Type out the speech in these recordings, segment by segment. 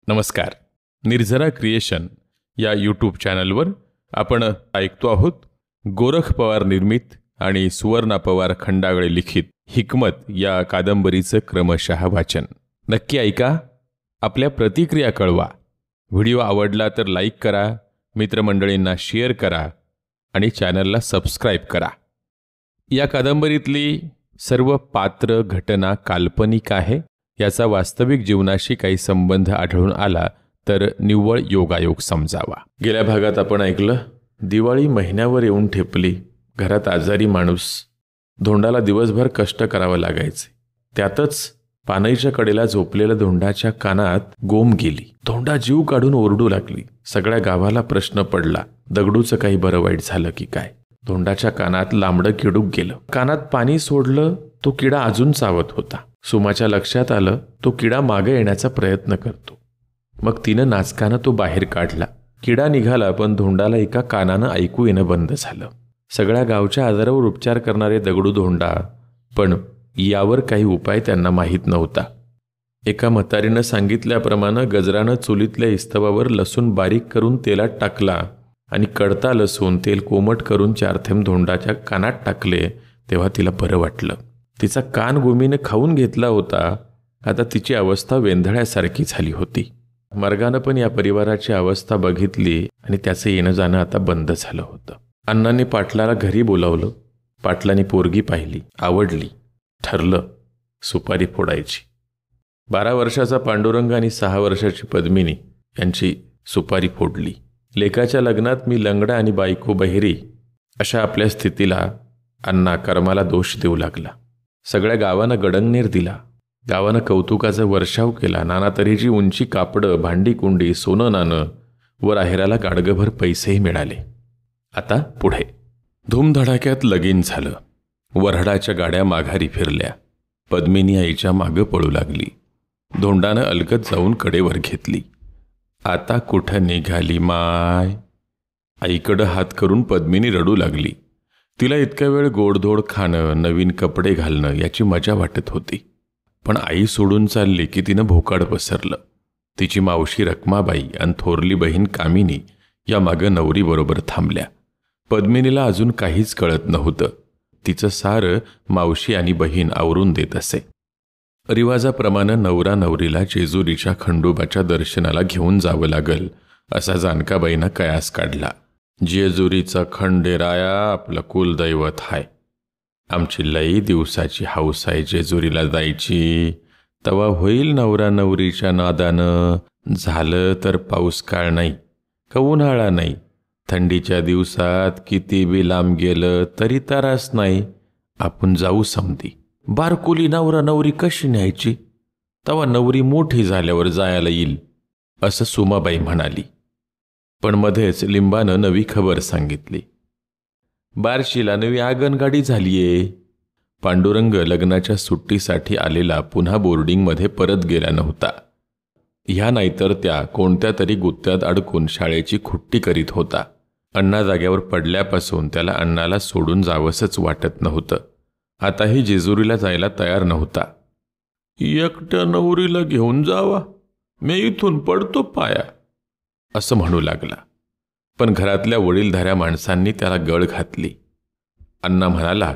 नमस्कार. निर्जरा क्रिएशन या यूट्यूब चॅनलवर आपण ऐकतो आहोत गोरख पवार निर्मित आणि सुवर्णा पवार खंडागळे लिखित हिकमत या कादंबरीचं क्रमशः वाचन. नक्की ऐका, आपल्या प्रतिक्रिया कळवा. व्हिडिओ आवडला तर लाईक करा, मित्रमंडळींना शेअर करा आणि चॅनलला सबस्क्राईब करा. या कादंबरीतली सर्व पात्र घटना काल्पनिक आहे. याचा वास्तविक जीवनाशी काही संबंध आढळून आला तर निव्वळ योगायोग समजावा. गेल्या भागात आपण ऐकलं, दिवाळी महिन्यावर येऊन ठेपली. घरात आजारी माणूस. धोंडाला दिवसभर कष्ट करावं लागायचे. त्यातच पानईच्या कडेला झोपलेल्या धोंडाच्या कानात गोम गेली. धोंडा जीव काढून ओरडू लागली. सगळ्या गावाला प्रश्न पडला, दगडूचं काही बरं वाईट झालं की काय. धोंडाच्या कानात लांबडं किडूक गेलं. कानात पाणी सोडलं, तो किडा अजून चावत होता. सुमाच्या लक्षात आलं, तो किडा मागे येण्याचा प्रयत्न करतो. मग तिनं नाचकानं तो बाहेर काढला. किडा निघाला, पण धोंडाला एका कानानं ऐकू येणं बंद झालं. सगळ्या गावच्या आजारावर उपचार करणारे दगडू धोंडा, पण यावर काही उपाय त्यांना माहीत नव्हता. एका म्हातारीनं सांगितल्याप्रमाणे गजरानं चुलीतल्या इस्तवावर लसूण बारीक करून तेलात टाकला आणि कडता लसूण तेल कोमट करून 4 थेंब धोंडाच्या कानात टाकले. तेव्हा तिला बरं वाटलं. तिचा कान गोमीने खाऊन घेतला होता. आता तिची अवस्था वेंधळ्यासारखी झाली होती. मर्गानं पण या परिवाराची अवस्था बघितली आणि त्याचं येणं जाणं आता बंद झालं होतं. अण्णांनी पाटलाला घरी बोलावलं. पाटलांनी पोरगी पाहिली, आवडली. ठरलं सुपारी फोडायची. 12 वर्षाचा पांडुरंग आणि 6 वर्षाची पद्मिनी यांची सुपारी फोडली. लेकाच्या लग्नात मी लंगडा आणि बायको बहिरी अशा आपल्या स्थितीला अण्णा कर्माला दोष देऊ लागला. सगळ्या गावानं गडंगनेर दिला. गावानं कौतुकाचा वर्षाव केला. नाना तऱ्हेची उंची कापडं, भांडी कुंडी, सोनं नाणं वर आहेराला गाडगभर पैसेही मिळाले. आता पुढे धूमधडाक्यात लगीन झालं. वऱ्हाडाच्या गाड्या माघारी फिरल्या. पद्मिनी आईच्या मागं पळू लागली. धोंडानं अलगद जाऊन कडेवर घेतली. आता कुठं निघाली माय. आईकडं हात करून पद्मिनी रडू लागली. तिला इतक्या वेळ गोडधोड खाणं, नवीन कपडे घालणं याची मजा वाटत होती. पण आई सोडून चालली की तिनं भोकाड पसरलं. तिची मावशी रखमाबाई आणि थोरली बहीण कामिनी या मागं नवरीबरोबर थांबल्या. पद्मिनीला अजून काहीच कळत नव्हतं. तिचं सारं मावशी आणि बहीण आवरून देत असे. रिवाजाप्रमाणे नवरा नवरीला जेजुरीच्या खंडोबाच्या दर्शनाला घेऊन जावं लागल असा जानकाबाईनं कयास काढला. जेजुरीचा खंडेराया आपलं कुलदैवत हाय. आमची लई दिवसाची हौस आहे जेजुरीला जायची. तवा होईल नवरा नवरीच्या नादानं. झालं तर पाऊस काळ नाही का उन्हाळा नाही. थंडीच्या दिवसात किती बी लांब गेलं तरी त्रास नाही. आपण जाऊ समधी. बारकुली नवरा नवरी कशी न्यायची. तवा नवरी मोठी झाल्यावर जायला येईल असं सुमाबाई म्हणाली. पण मध्येच लिंबानं नवी खबर सांगितली. बार्शीला नवी आगनगाडी झालीये. पांडुरंग लग्नाच्या सुट्टीसाठी आलेला पुन्हा बोर्डिंगमध्ये परत गेला नव्हता. ह्या नाहीतर त्या कोणत्या तरी गुत्त्यात अडकून शाळेची खुट्टी करीत होता. अण्णा जाग्यावर पडल्यापासून त्याला अण्णाला सोडून जावंसच वाटत नव्हतं. आताही जेजुरीला जायला तयार नव्हता. एकट्या नवरीला घेऊन जावा, मी इथून पडतो पाया असं म्हणू लागला. पण घरातल्या वडीलधाऱ्या माणसांनी त्याला गळ घातली. अण्णा म्हणाला,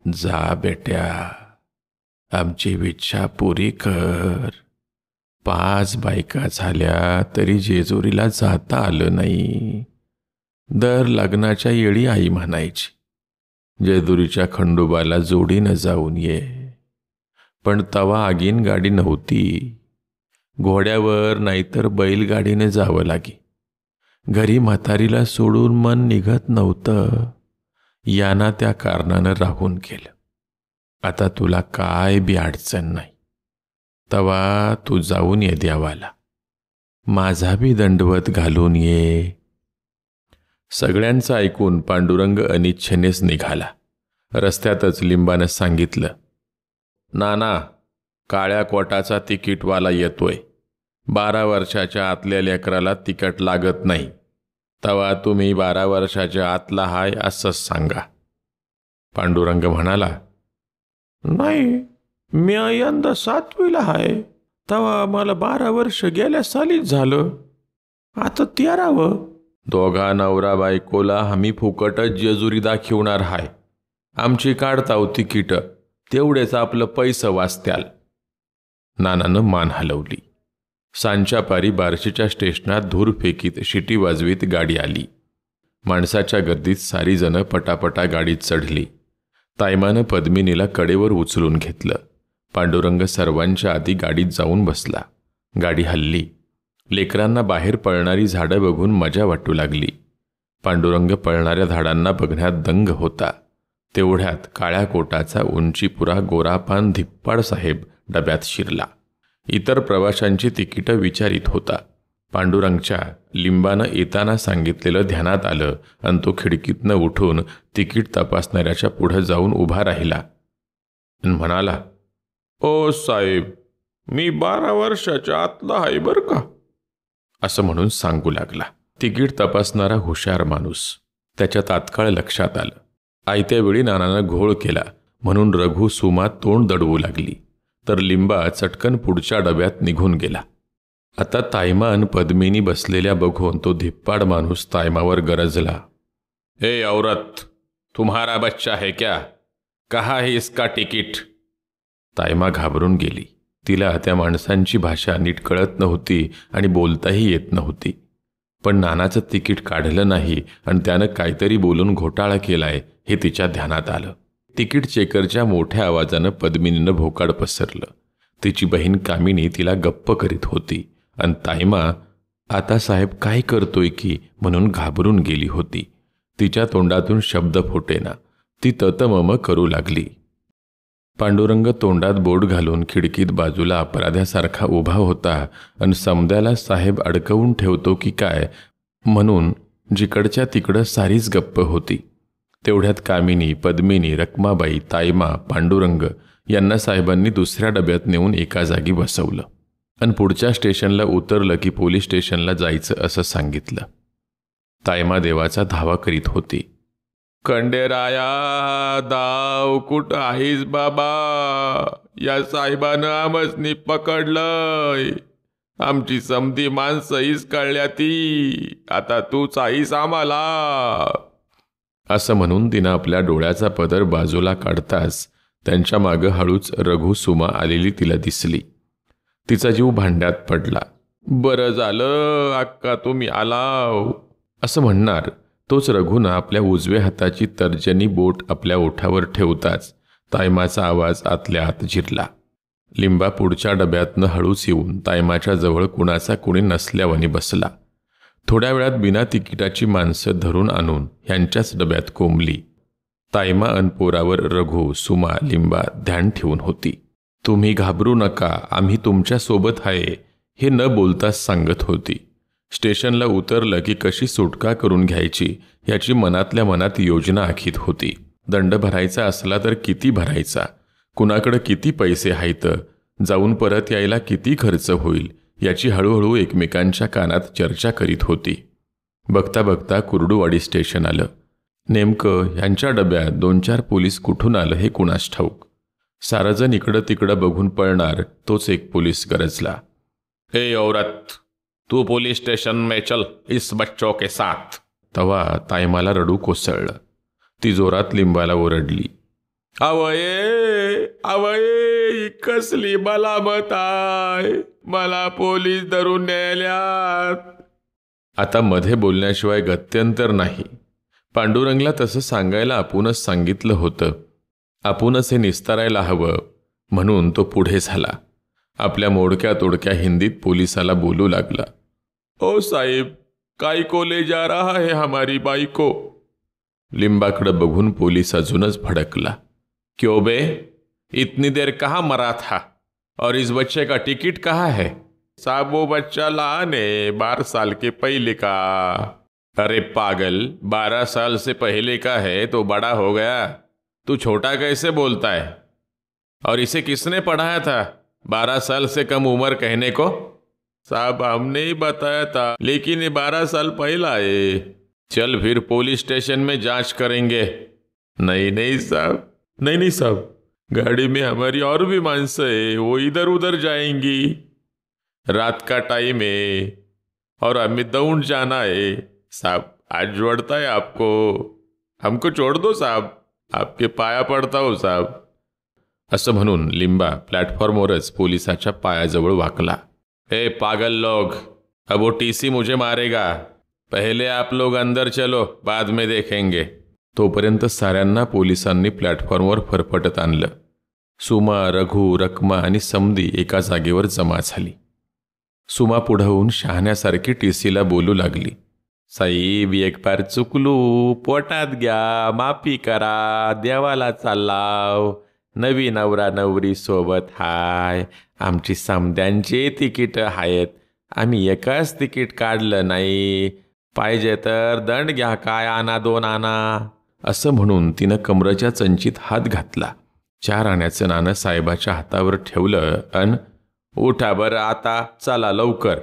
जा बेट्या, आमची इच्छा पुरी कर. 5 बायका झाल्या तरी जेजुरीला जाता आलं नाही. दर लग्नाच्या येळी आई म्हणायची, जेजुरीच्या खंडोबाला जोडीनं जाऊन ये. पण तवा आगीन गाडी नव्हती. घोड्यावर नाहीतर बैलगाडीने जावं लागे. घरी म्हातारीला सोडून मन निघत नव्हतं. याना त्या कारणानं राहून गेलं. आता तुला काय बी अडचण नाही. तवा तू जाऊन ये देवाला. माझा बी दंडवत घालून ये. सगळ्यांचं ऐकून पांडुरंग अनिच्छेनेच निघाला. रस्त्यातच लिंबानं सांगितलं, नाना, काळ्या कोटाचा तिकीटवाला येतोय. 12 वर्षाच्या आतल्या लेकराला तिकीट लागत नाही. तवा तुम्ही 12 वर्षाच्या आतला हाय असंच सांगा. पांडुरंग म्हणाला, नाही, मी यंदा 7वीला हाय. तेव्हा मला 12 वर्ष गेल्या सालीच झालं. आता 13वं. दोघा नवरा बायकोला आम्ही फुकटच जेजुरी दाखवणार हाय. आमची काढताव तिकीट, तेवढेच आपलं पैसे वाचत्याल. नानानं मान हलवली. सांच्या पारी बार्शीच्या स्टेशनात धूर फेकीत शिटी वाजवीत गाडी आली. माणसाच्या गर्दीत सारी जणं पटापटा गाडीत चढली. तायमानं पद्मिनीला कडेवर उचलून घेतलं. पांडुरंग सर्वांच्या आधी गाडीत जाऊन बसला. गाडी हलली. लेकरांना बाहेर पळणारी झाडं बघून मजा वाटू लागली. पांडुरंग पळणाऱ्या झाडांना बघण्यात दंग होता. तेवढ्यात काळ्या कोटाचा उंचीपुरा गोरापान धिप्पाड साहेब डब्यात शिरला. इतर प्रवाशांची तिकीटं विचारित होता. पांडुरंगच्या लिंबानं येताना सांगितलेलं ध्यानात आलं आणि तो खिडकीतनं उठून तिकीट तपासणाऱ्याच्या पुढं जाऊन उभा राहिला आणि म्हणाला, ओ साहेब, मी 12 वर्षाच्या आतला आहे बरं का, असं म्हणून सांगू लागला. तिकीट तपासणारा हुशार माणूस. त्याच्या तात्काळ लक्षात आलं. आयत्या वेळी नानानं घोळ केला म्हणून रघु सुमा तोंड दडवू लागली, तर लिंबा चटकन पुढच्या डब्यात निघून गेला. आता तायमा आणि पद्मिनी बसलेल्या बघून तो धिप्पाड माणूस तायमावर गरजला, ए औरत, तुम्हारा बच्चा है क्या? कहा है इसका तिकीट? तायमा घाबरून गेली. तिला त्या माणसांची भाषा नीट कळत नव्हती आणि बोलताही येत नव्हती. पण नानाचं तिकीट काढलं नाही आणि त्यानं काहीतरी बोलून घोटाळा केलाय हे तिच्या ध्यानात आलं. तिकीट चेकरच्या मोठ्या आवाजानं पद्मिनीनं भोकाड पसरलं. तिची बहीण कामिनी तिला गप्प करीत होती आणि तायमा आता साहेब काय करतोय की म्हणून घाबरून गेली होती. तिच्या तोंडातून शब्द फुटेना. ती ततमम करू लागली. पांडुरंग तोंडात बोट घालून खिडकीत बाजूला अपराध्यासारखा उभा होता आणि समद्याला साहेब अडकवून ठेवतो की काय म्हणून जिकडच्या तिकडं सारीच गप्प होती. तेवढ्यात कामिनी, पद्मिनी, रखमाबाई, तायमा, पांडुरंग यांना साहेबांनी दुसऱ्या डब्यात नेऊन एका जागी बसवलं आणि पुढच्या स्टेशनला उतरलं की पोलीस स्टेशनला जायचं असं सांगितलं. तायमा देवाचा धावा करीत होती. खंडेराया, दाव कुठं आहेस बाबा? या साहेबानं आमसनी पकडलंय. आमची समधी माणसं हीच कळल्या ती. आता तूच आहेस आम्हाला, असं म्हणून तिनं आपल्या डोळ्याचा पदर बाजूला काढताच त्यांच्या मागं हळूच रघु सुमा आलेली तिला दिसली. तिचा जीव भांड्यात पडला. बरं झालं अक्का तुम्ही आलाव, असं म्हणणार तोच रघुनं आपल्या उजव्या हाताची तर्जनी बोट आपल्या ओठावर ठेवताच तायमाचा आवाज आतल्या आत जिरला. लिंबा पुढच्या डब्यातनं हळूच येऊन तायमाच्या जवळ कुणाचा कुणी नसल्यावानी बसला. थोड्या वेळात बिना तिकिटाची माणसं धरून आणून ह्यांच्याच डब्यात कोंबली. तायमा अन पोरावर रघु, सुमा, लिंबा ध्यान ठेवून होती. तुम्ही घाबरू नका, आम्ही तुमच्या सोबत आहे, हे न बोलताच सांगत होती. स्टेशनला उतरलं की कशी सुटका करून घ्यायची याची मनातल्या मनात योजना आखीत होती. दंड भरायचा असला तर किती भरायचा, कुणाकडं किती पैसे आहेत, जाऊन परत यायला किती खर्च होईल याची हळूहळू एकमेकांच्या कानात चर्चा करीत होती. बघता बघता कुर्डुवाडी स्टेशन आलं. नेमकं ह्यांच्या डब्यात 2-4 पोलीस कुठून आलं हे कुणास ठाऊक. सारजण इकडं तिकडं बघून पळणार तोच एक पोलीस गरजला. ए औरत, तू पोलीस स्टेशन में चल इस बच्चों के साथ. तवा तायमाला रडू कोसळलं. ती जोरात लिंबाला ओरडली, अवये अवये, कसली मलामत आहे, मला पोलीस धरून नेल्यात. आता मध्ये बोलण्याशिवाय गत्यंतर नाही. पांडुरंगला तसं सांगायला आपणच सांगितलं होतं. आपणच हे निस्तारायला हवं म्हणून तो पुढे झाला. आपल्या मोडक्या तोडक्या हिंदीत पोलिसाला बोलू लागला. ओ साहेब, काय को ले जा रहा है हमारी बाई को? लिंबाकडं बघून पोलीस अजूनच भडकला. क्यों बे, इतनी देर कहाँ मरा था और इस बच्चे का टिकट कहाँ है? साहब वो बच्चा लाने 12 साल के पहले का. अरे पागल, 12 साल से पहले का है तो बड़ा हो गया, तू छोटा कैसे बोलता है? और इसे किसने पढ़ाया था 12 साल से कम उम्र कहने को? साहब हमने ही बताया था, लेकिन ये 12 साल पहला है. चल फिर पुलिस स्टेशन में जांच करेंगे. नहीं नहीं साहब, नहीं नहीं साहब, गाड़ी में हमारी और भी मानस है, वो इधर उधर जाएंगी. रात का टाइम है और हमें दौड़ जाना है। साहब आज जोड़ता है आपको, हमको छोड़ दो साहब, आपके पाया पडता हो साहब. असं म्हणून लिंबा प्लॅटफॉर्मवरच पोलिसाच्या पायाजवळ वाकला. ए पागल लोग, अब वो टीसी मुझे मारेगा, पहले आप लोग अंदर चलो, बाद में देखेंगे. तोपर्यंत साऱ्यांना पोलिसांनी प्लॅटफॉर्मवर फरफटत आणलं. सुमा, रघु, रखमा आणि समधी एका जागेवर जमा झाली. सुमा पुढं होऊन शहाण्यासारखी टीसीला बोलू लागली. साहेब एक बार चुकलो, पोटात घ्या, माफी करा, देवाला चाललाव, नवी नवरा नवरी सोबत हाय, आमची समद्यांचे तिकीट आहेत, आम्ही एकच तिकीट काढलं नाही, पाहिजे तर दंड घ्या, काय आणा 2 आणा. असं म्हणून तिनं कमरेच्या चंचीत हात घातला. 4 आण्याचं नाणं साहेबाच्या हातावर ठेवलं अन उठा बरं आता, चला लवकर.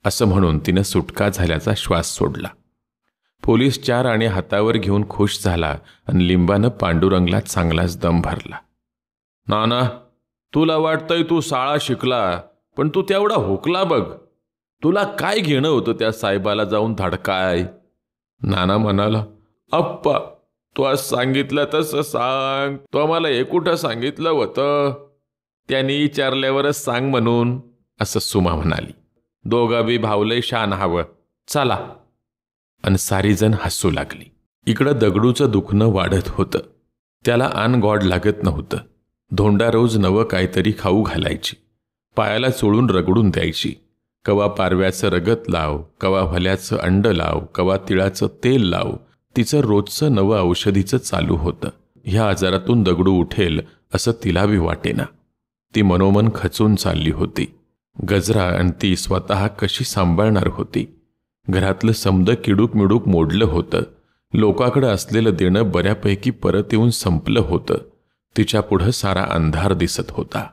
असं म्हणून तिनं सुटका झाल्याचा श्वास सोडला. पोलीस 4 आणे हातावर घेऊन खुश झाला आणि लिंबानं पांडुरंगला चांगलाच दम भरला. नाना, तुला वाटतंय तू शाळा शिकला, पण तू तेवढा हुकला बघ. तुला काय घेणं होतं त्या साहेबाला जाऊन धडकाय. नाना म्हणाला, अप्पा तू आज सांगितलं तसं सांग, तो आम्हाला हे कुठं सांगितलं होतं, त्यांनी विचारल्यावरच सांग म्हणून. असं सुमा म्हणाली. दोघा बी भावलंय शान हवं, चला. अन सारीजण हसू लागली. इकडं दगडूचं दुखणं वाढत होतं. त्याला आन गॉड लागत नव्हतं. धोंडा रोज नवं काहीतरी खाऊ घालायची, पायाला चोळून रगडून द्यायची. कवा पारव्याचं रगत लाव, कवा भल्याचं अंड लाव, कवा तिळाचं तेल लाव. तिचं रोजचं नवं औषधीचं चालू होतं. ह्या आजारातून दगडू उठेल असं तिला बी वाटेना. ती मनोमन खचून चालली होती. गजरा आणि ती स्वतः कशी सांभाळणार होती. घरातलं समद किडूक मिडूक मोडलं होतं. लोकाकडं असलेलं देणं बऱ्यापैकी परत येऊन संपलं होतं. तिच्या पुढं सारा अंधार दिसत होता.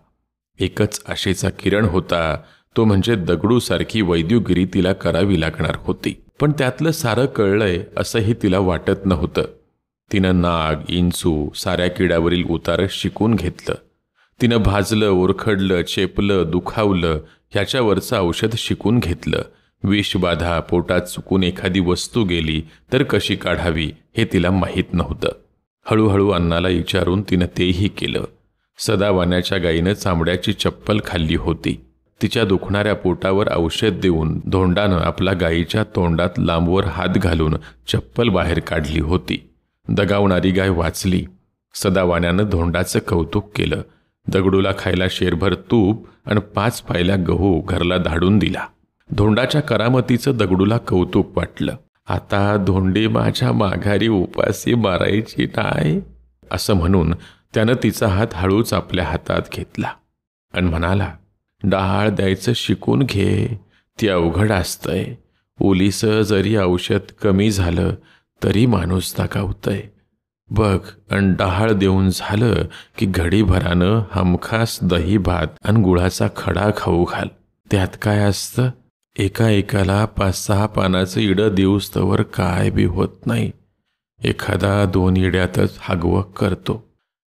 एकच आशेचा किरण होता, तो म्हणजे दगडूसारखी वैद्यगिरी तिला करावी लागणार होती. पण त्यातलं सारं कळलंय असंही तिला वाटत नव्हतं. तिनं नाग, इंचू, साऱ्या किड्यावरील उतार शिकून घेतलं. तिनं भाजलं, ओरखडलं, चेपलं, दुखावलं ह्याच्यावरचं औषध शिकून घेतलं. विषबाधा, पोटात चुकून एखादी वस्तू गेली तर कशी काढावी हे तिला माहीत नव्हतं. हळूहळू अन्नाला विचारून तिनं तेही केलं. सदावाण्याच्या गाईनं चामड्याची चप्पल खाल्ली होती. तिच्या दुखणाऱ्या पोटावर औषध देऊन धोंडानं आपला गाईच्या तोंडात लांबवर हात घालून चप्पल बाहेर काढली होती. दगावणारी गाय वाचली. सदावाण्यानं धोंडाचं कौतुक केलं. दगडूला खायला शेरभर तूप आणि 5 पायल्या गहू घरला धाडून दिला. धोंडाच्या करामतीचं दगडूला कौतुक वाटलं. आता धोंडी माझ्या माघारी उपासी मारायची नाही, असं म्हणून त्यानं तिचा हात हळूच आपल्या हातात घेतला आणि म्हणाला, डाळ द्यायचं शिकून घे, ती अवघड असतंय. ओलीचं जरी औषध कमी झालं तरी माणूस दगावतंय. बघ, अन डाळ देऊन झालं की घडीभरानं हमखास दही भात आणि गुळाचा खडा खाऊ घाल. त्यात काय असतं, एकाला 5-6 पानाचं इडं देऊस्तवर काय बी होत नाही. एखादा 2 इड्यातच हागवक करतो.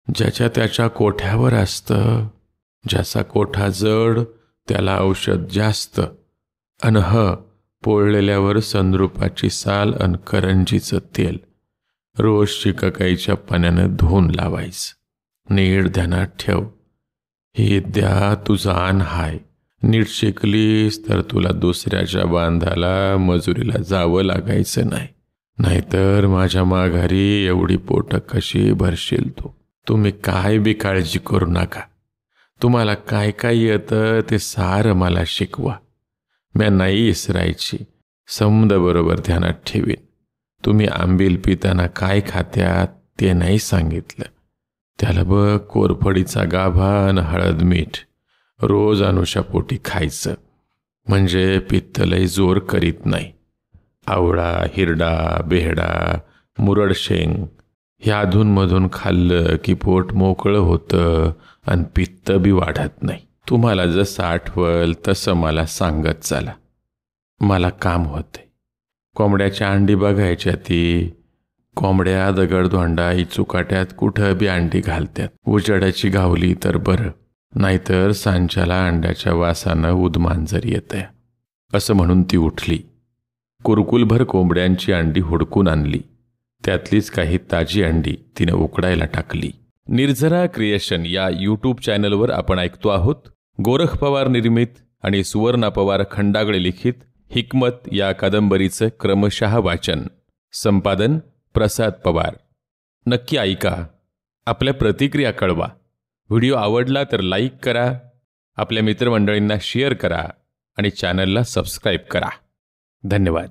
ज्याच्या त्याच्या कोठ्यावर असतं. ज्याचा कोठा जड त्याला औषध जास्त. अन पोळलेल्यावर संद्रुपाची साल अन करंजीचं तेल रोज शिकाकाईच्या पाण्यानं धुवून लावायचं. नीट ध्यानात ठेव, ही द्या तुझा आण हाय. नीट शिकलीस तर तुला दुसऱ्याच्या बांधाला मजुरीला जावं लागायचं नाही. नाहीतर माझ्या माघारी एवढी पोटं कशी भरशील तू. तुम्ही काय बी काळजी करू नका. तुम्हाला काय काय येतं ते सारं मला शिकवा. म्या नाही इसरायची, समद बरोबर ध्यानात ठेवीन. तुम्ही आंबील पिताना काय खात्यात ते नाही सांगितलं. त्याला बघ कोरफडीचा गाभा आणि हळद मीठ रोज अनुशापोटी खायचं, म्हणजे पित्त लय जोर करीत नाही. आवळा, हिरडा, बेहडा, मुरड शेंग ह्या अधूनमधून खाल्लं की पोट मोकळं होतं आणि पित्त बी वाढत नाही. तुम्हाला जसं आठवल तसं मला सांगत चला. मला काम होते. कोंबड्याच्या अंडी बघायच्या. ती कोंबड्या दगडधोंडा चुकाट्यात कुठं बी अंडी घालतात. उजेडाची गावली तर बरं. नाहीतर सांच्याला अंड्याच्या वासानं उद्मांजर येते, असं म्हणून ती उठली. कुरकुलभर कोंबड्यांची अंडी हुडकून आणली. त्यातलीच काही ताजी अंडी तिने उकडायला टाकली. निर्झरा क्रिएशन या यूट्यूब चॅनलवर आपण ऐकतो आहोत गोरख पवार निर्मित आणि सुवर्णा पवार खंडागळे लिखित हिकमत या कादंबरीचं क्रमशः वाचन. संपादन प्रसाद पवार. नक्की ऐका. आपल्या प्रतिक्रिया कळवा. व्हिडिओ आवडला तर लाईक करा, आपल्या मित्रमंडळींना शेअर करा आणि चॅनलला सबस्क्राईब करा. धन्यवाद.